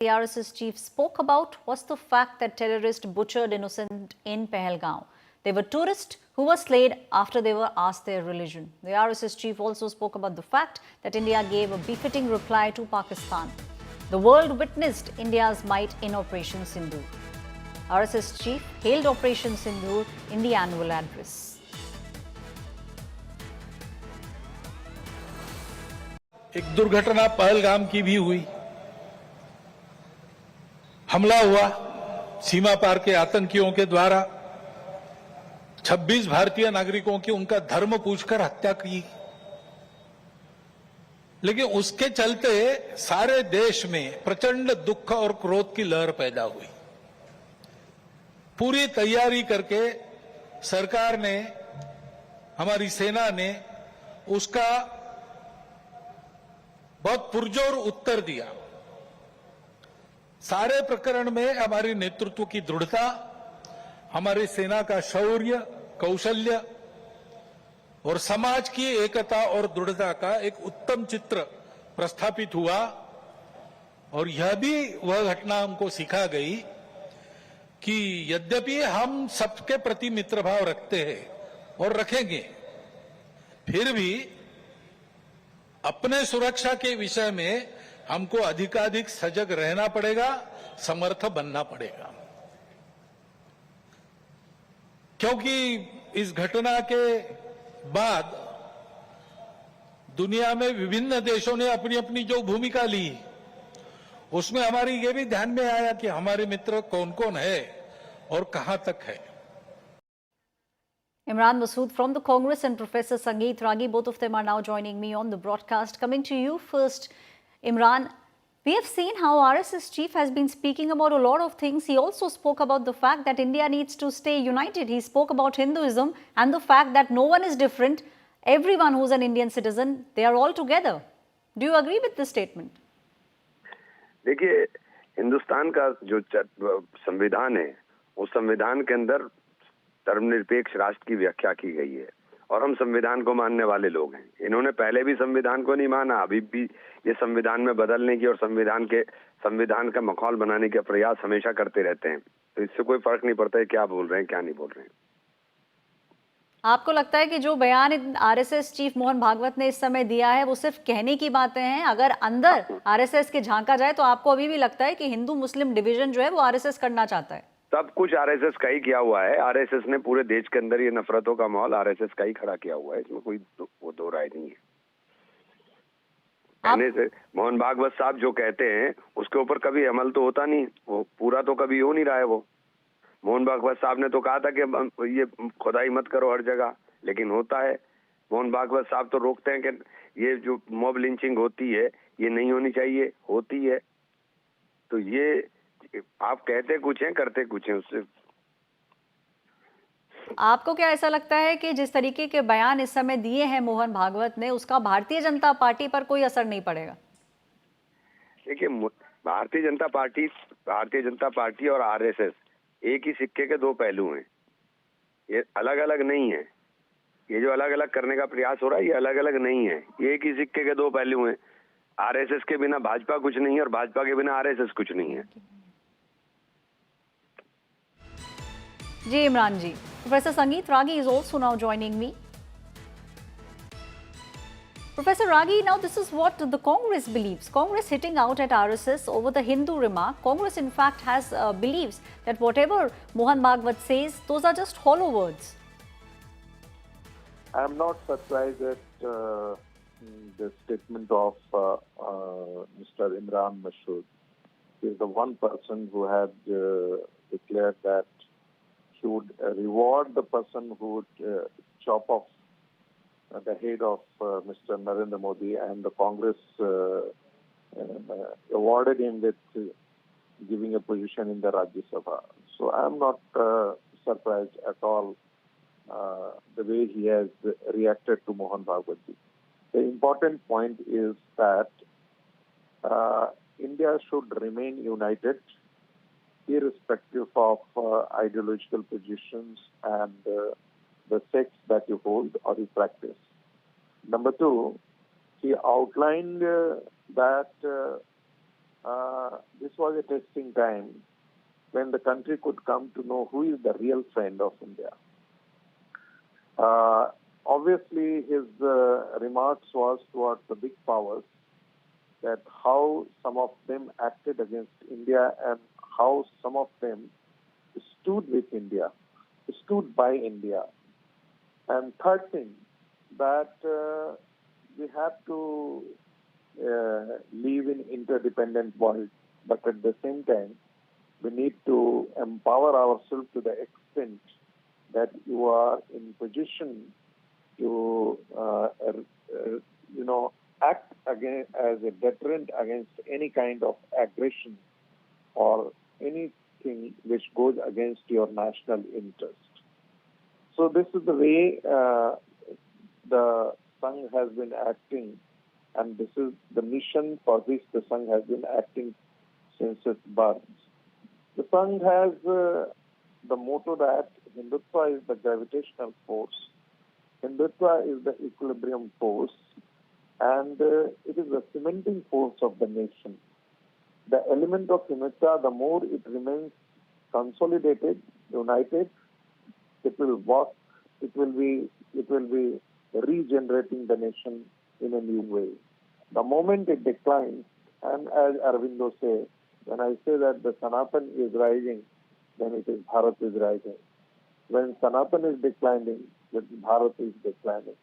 The RSS chief spoke about was the fact that terrorists butchered innocent in Pahalgam. They were tourists who were slain after they were asked their religion. The RSS chief also spoke about the fact that India gave a befitting reply to Pakistan. The world witnessed India's might in Operation Sindoor. RSS chief hailed Operation Sindoor in the annual address. एक दुर्घटना पहलगाम की भी हुई। हमला हुआ सीमा पार के आतंकियों के द्वारा। 26 भारतीय नागरिकों की उनका धर्म पूछकर हत्या की। लेकिन उसके चलते सारे देश में प्रचंड दुख और क्रोध की लहर पैदा हुई। पूरी तैयारी करके सरकार ने, हमारी सेना ने उसका बहुत पुरजोर उत्तर दिया। सारे प्रकरण में हमारी नेतृत्व की दृढ़ता, हमारी सेना का शौर्य, कौशल्य और समाज की एकता और दृढ़ता का एक उत्तम चित्र प्रस्थापित हुआ। और यह भी वह घटना हमको सिखा गई कि यद्यपि हम सबके प्रति मित्रभाव रखते हैं और रखेंगे, फिर भी अपने सुरक्षा के विषय में हमको अधिकाधिक सजग रहना पड़ेगा, समर्थ बनना पड़ेगा। क्योंकि इस घटना के बाद दुनिया में विभिन्न देशों ने अपनी अपनी जो भूमिका ली, उसमें हमारी ये भी ध्यान में आया कि हमारे मित्र कौन कौन है और कहां तक है। Imran Masood from the Congress and Professor Sangeet Ragi, both of them are now joining me on the broadcast. Coming to you first, Imran, we have seen how RSS chief has been speaking about a lot of things. He also spoke about the fact that India needs to stay united. He spoke about Hinduism and the fact that no one is different. Everyone who's an Indian citizen, they are all together. Do you agree with this statement? देखिए, हिंदुस्तान का जो संविधान है, उस संविधान के अंदर धर्मनिरपेक्ष राष्ट्र की व्याख्या की गई है और हम संविधान को मानने वाले लोग हैं। इन्होंने पहले भी संविधान को नहीं माना, अभी भी ये संविधान में बदलने की और संविधान का माहौल बनाने का प्रयास हमेशा करते रहते हैं। तो इससे कोई फर्क नहीं पड़ता है क्या बोल रहे हैं क्या नहीं बोल रहे हैं। आपको लगता है कि जो बयान आरएसएस चीफ मोहन भागवत ने इस समय दिया है वो सिर्फ कहने की बातें हैं? अगर अंदर आरएसएस के झांका जाए तो आपको अभी भी लगता है कि हिंदू मुस्लिम डिवीजन जो है वो आरएसएस करना चाहता है? सब कुछ आरएसएस का ही किया हुआ है। आरएसएस ने पूरे देश के अंदर ये नफरतों का माहौल आरएसएस का ही खड़ा किया हुआ है। इसमें कोई वो दो राय नहीं है। कहने से मोहन भागवत साहब जो कहते हैं उसके ऊपर कभी अमल तो होता नहीं, वो पूरा तो कभी हो नहीं रहा है। वो मोहन भागवत साहब ने तो कहा था कि ये खुदाई मत करो हर जगह, लेकिन होता है। मोहन भागवत साहब तो रोकते हैं कि ये जो मॉब लिंचिंग होती है ये नहीं होनी चाहिए, होती है। तो ये आप कहते कुछ हैं करते कुछ हैं। उससे आपको क्या ऐसा लगता है कि जिस तरीके के बयान इस समय दिए हैं मोहन भागवत ने, उसका भारतीय जनता पार्टी पर कोई असर नहीं पड़ेगा? देखिए, भारतीय जनता पार्टी और आरएसएस एक ही सिक्के के दो पहलू हैं। ये अलग अलग नहीं है। ये जो अलग अलग करने का प्रयास हो रहा है ये अलग अलग नहीं है, ये एक ही सिक्के के दो पहलू हैं। आरएसएस के बिना भाजपा कुछ नहीं है और भाजपा के बिना आरएसएस कुछ नहीं है। जी इमरान जी, Professor Sangeet Ragi is also now joining me. Professor Ragi, now this is what the Congress believes. Congress hitting out at RSS over the Hindu remark. Congress in fact has believes that whatever Mohan Bhagwat says, those are just hollow words. I am not surprised at the statement of Mr. Imran Masood. He is the one person who had declared that he would reward the person who would chop off the head of Mr. Narendra Modi, and the Congress awarded him with giving a position in the Rajya Sabha. So I am not surprised at all the way he has reacted to Mohan Bhagwat ji. The important point is that India should remain united irrespective of ideological positions and the sects that you hold or you practice. Number two, he outlined that this was a testing time when the country could come to know who is the real friend of India. Obviously, his remarks was towards the big powers, that how some of them acted against India and how some of them stood with India, stood by India. And third thing, that we have to live in interdependent world, but at the same time, we need to empower ourselves to the extent that you are in position to, act again as a deterrent against any kind of aggression or anything which goes against your national interest. So this is the way the Sangh has been acting, and this is the mission for which the Sangh has been acting since its birth. The Sangh has the motto that Hindutva is the gravitational force, Hindutva is the equilibrium force, and it is the cementing force of the nation. The element of Hindutva, the more it remains consolidated, united, it will work, it will be regenerating the nation in a new way. The moment it declines, and as Aurobindo says, when I say that the Sanatan is rising, then it is Bharat is rising. When Sanatan is declining, then Bharat is declining.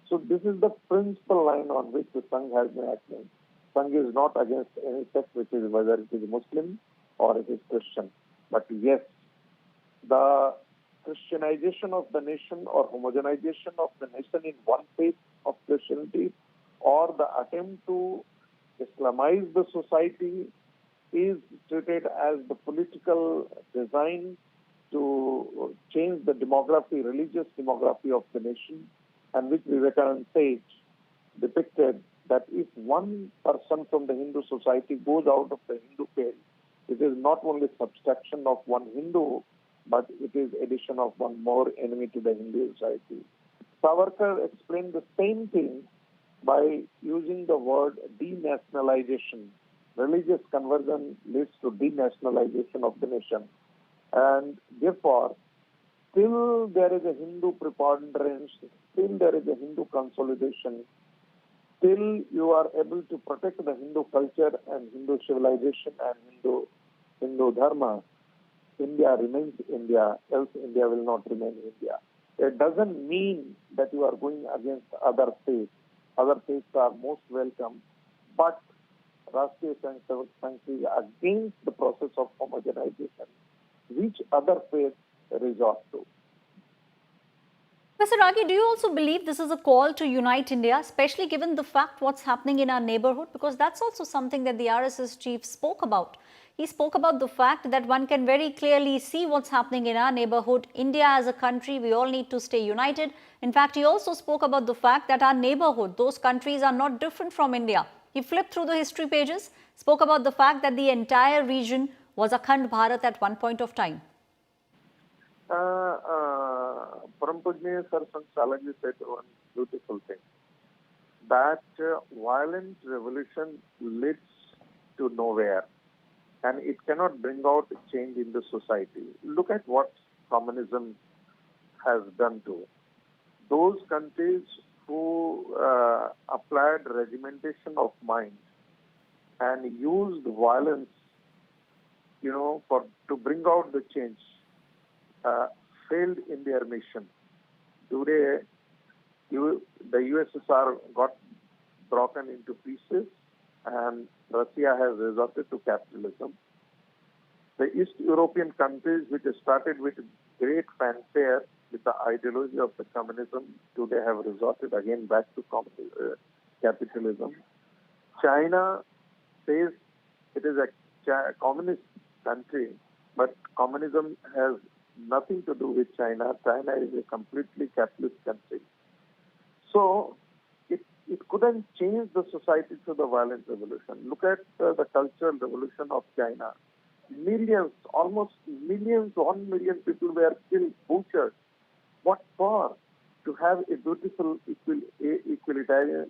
So this is the principal line on which the Sangh has been acting. Sangh is not against any sect, which is whether it is Muslim or it is Christian. But yes, the Christianization of the nation or homogenization of the nation in one faith of Christianity, or the attempt to Islamize the society, is treated as the political design to change the demography, religious demography of the nation, and which Vivekananda said, depicted that if one person from the Hindu society goes out of the Hindu faith, it is not only subtraction of one Hindu, but it is addition of one more enemy to the Hindu society. Savarkar explained the same thing by using the word denationalization. Religious conversion leads to denationalization of the nation. And therefore, still there is a Hindu preponderance, still there is a Hindu consolidation, still you are able to protect the Hindu culture and Hindu civilization and Hindu dharma. India remains India, else India will not remain India. It doesn't mean that you are going against other faiths. Other faiths are most welcome, but Rashtriya Sangh is against the process of homogenization, which other faiths resort to. Mr. Ragi, do you also believe this is a call to unite India, especially given the fact what's happening in our neighborhood? Because that's also something that the RSS chief spoke about. He spoke about the fact that one can very clearly see what's happening in our neighborhood. India as a country, we all need to stay united. In fact, he also spoke about the fact that our neighborhood, those countries are not different from India. He flipped through the history pages, spoke about the fact that the entire region was Akhand Bharat at one point of time. Param Pujniya Sir Sangh Chalakji said one beautiful thing, that violent revolution leads to nowhere, and it cannot bring out change in the society. Look at what communism has done to those countries who applied regimentation of mind and used violence, to bring out the change. Failed in their mission. Today, the USSR got broken into pieces, and Russia has resorted to capitalism. The East European countries, which started with great fanfare with the ideology of the communism, today have resorted again back to capitalism. China says it is a communist country, but communism has nothing to do with China. China is a completely capitalist country. So it couldn't change the society through the violent revolution. Look at the cultural revolution of China. Millions, almost millions, 1 million people were killed, butchered. What for? To have a beautiful egalitarian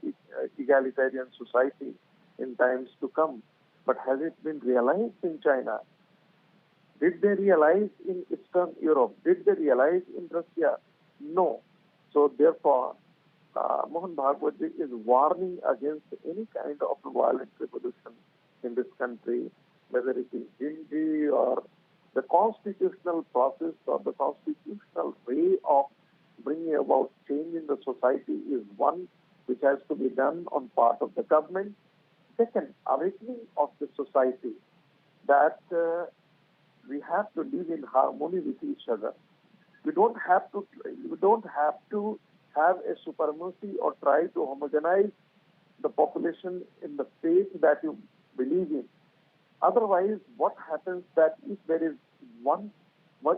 society in times to come. But has it been realized in China? Did they realize in Eastern Europe? Did they realize in Russia? No. So therefore, Mohan Bhagwat is warning against any kind of violent revolution in this country, whether it is Hindi or the constitutional process or the constitutional way of bringing about change in the society is one which has to be done on part of the government. Second, awakening of the society that we have to live in harmony with each other. We don't have to have a supremacy or try to homogenize the population in the faith that you believe in. Otherwise, what happens that if there is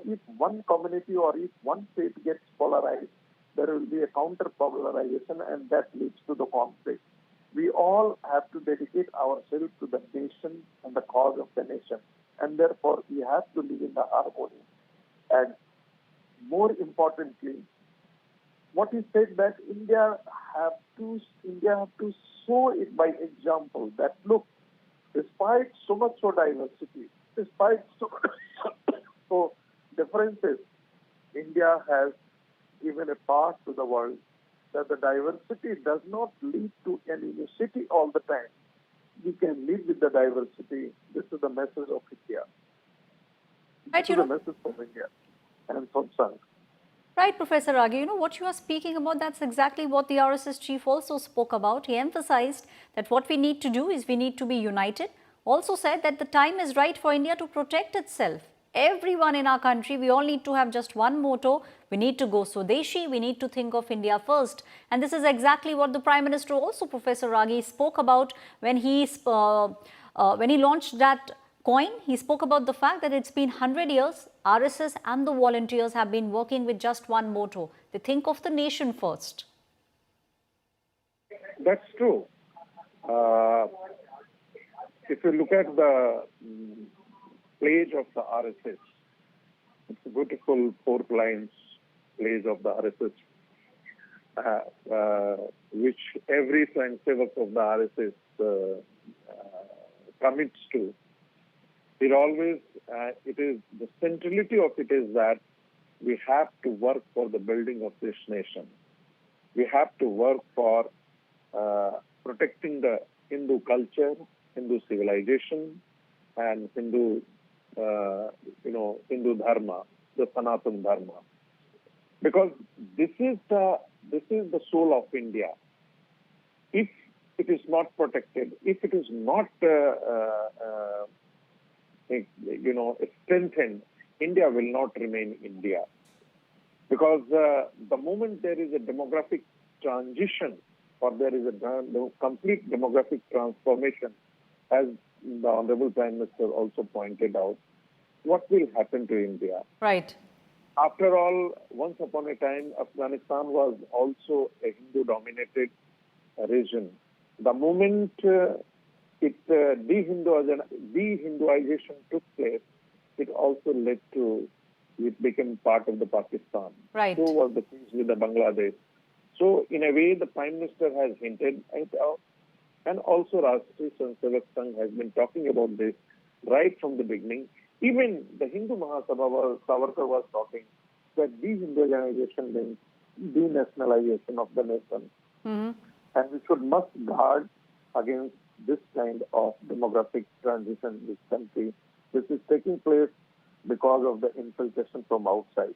if one community or if one faith gets polarized, there will be a counter-polarization and that leads to the conflict. We all have to dedicate ourselves to the nation and the cause of the nation. And therefore, we have to live in the harmony. And more importantly, what is said that India have to show it by example that look, despite so much so diversity, despite so differences, India has given a path to the world that the diversity does not lead to an unicity all the time. We can live with the diversity. This is the message of India. This is the message from India and from Sangh. Right, Professor Ragi, what you are speaking about, that's exactly what the RSS chief also spoke about. He emphasized that what we need to do is we need to be united. Also said that the time is right for India to protect itself. Everyone in our country, we all need to have just one motto. We need to go Swadeshi. We need to think of India first. And this is exactly what the Prime Minister also, Professor Ragi, spoke about when he launched that coin. He spoke about the fact that it's been 100 years. RSS and the volunteers have been working with just one motto. They think of the nation first. That's true. If you look at the pledge of the RSS, it's a beautiful 4 lines pledge of the RSS, which every Sangh of the RSS commits to. It always, it is the centrality of it is that we have to work for the building of this nation. We have to work for protecting the Hindu culture, Hindu civilization, and Hindu dharma, the Sanatan dharma, because this is the soul of India. If it is not protected, if it is not strengthened, India will not remain India. Because the moment there is a demographic transition or there is a complete demographic transformation, as the Honorable Prime Minister also pointed out, what will happen to India? Right. After all, once upon a time, Afghanistan was also a Hindu-dominated region. The moment dehinduization took place, it also led to it became part of the Pakistan. Right. So was the case with the Bangladesh. So in a way, the Prime Minister has hinted it out, and also Rashtriya Swayansevat Sangh has been talking about this right from the beginning. Even the Hindu Mahasabha Savarkar was talking that dehinduization means denationalization of the nation. Mm-hmm. And we must guard against this kind of demographic transition in this country. This is taking place because of the infiltration from outside.